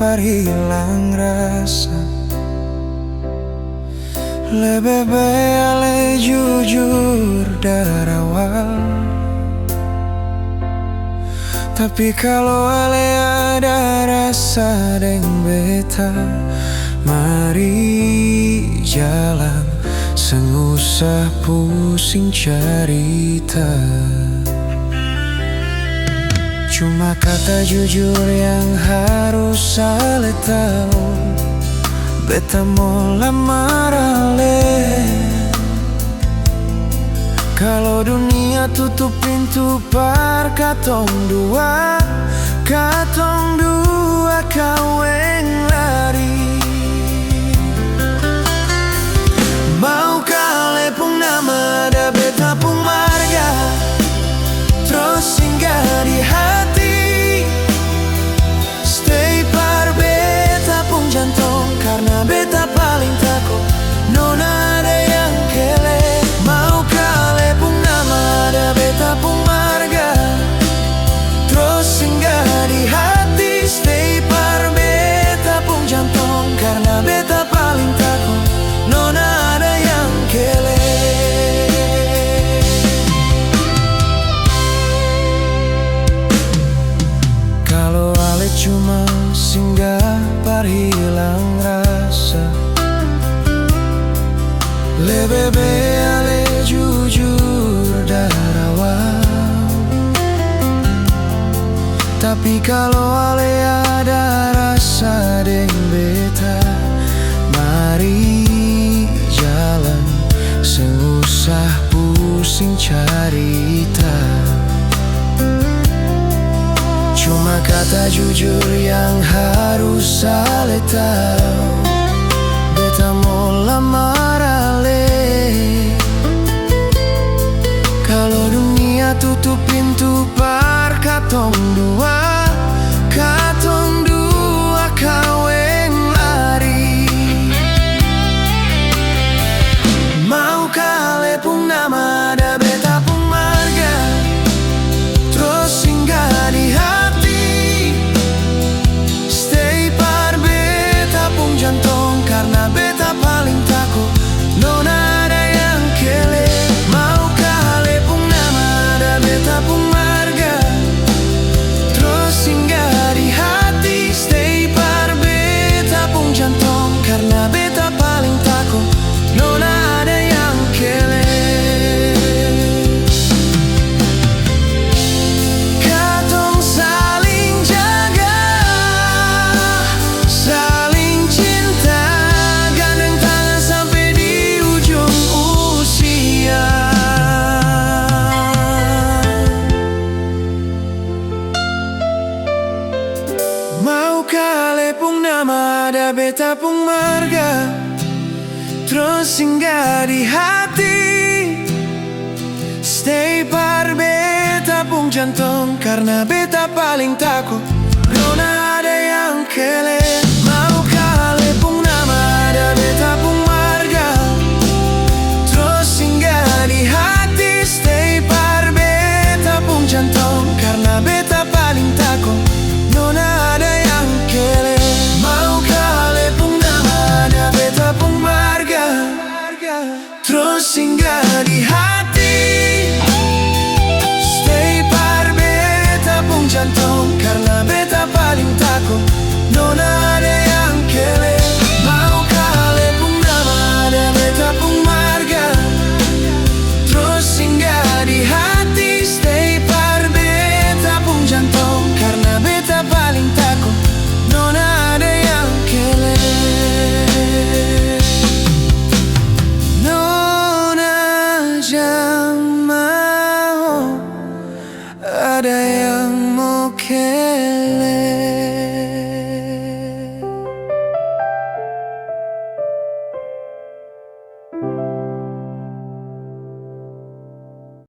par hilang rasa. Lebih baik ale jujur dari awal. Tapi kalau ale ada rasa deng beta, mari jalan, sengusah pusing cerita. Cuma kata jujur yang harus ale tahu, beta mau lamar ale. Kalau dunia tutup pintu par katong dua kaweng lari. Mau kale pung nama ada beta pung marga, terus singgah di hati. Stay par beta pung jantung, karena beta paling takut nona ada yang kele. Mau kale pung nama ada beta pung marga, terus singgah di hati. Stay par beta pung jantung, karena beta paling takut nona ada yang kele. Kalau ale cuma singgah par hilang rasa, lebih baik ale jujur dari awal. Tapi kalau ale ada rasa deng beta, mari jalan, seusah pusing cerita. Cuma kata jujur yang harus ale tahu, beta mau lamar ale. Kalau dunia tutup pintu par katong dua kaweng lari. Mau kale pung nama ada beta pung marga, terus singgah di hati. Stay par beta pung jantung, karena beta paling takut nona ada yang kele. Mau kale pung nama ada beta pung marga, terus singgah di hati. Stay par beta pung jantung, karena beta paling takut nona ada yang kele. Katong saling jaga, saling cinta, gandeng tangan sampai di ujung usia. Mau kale pung nama ada beta pung marga, terus singgah di hati. Stay par beta pung jantung, karena beta paling takut nona ada yang kele. Mau kale pung nama ada beta pung marga, terus singgah di hati. Stay par beta pung jantung, karena beta paling takut nona ada yang kele. Mau kale pung nama ada beta pung marga, terus singgah di hati. Stay par beta pung jantung, karena beta paling takut nona ada yang kele. Mau kale pung nama ada beta pung marga, terus singgah di hati. Stay par beta pung jantung, karena beta paling takut nona ada yang kele. Nona jangan mau ada yang mau kele.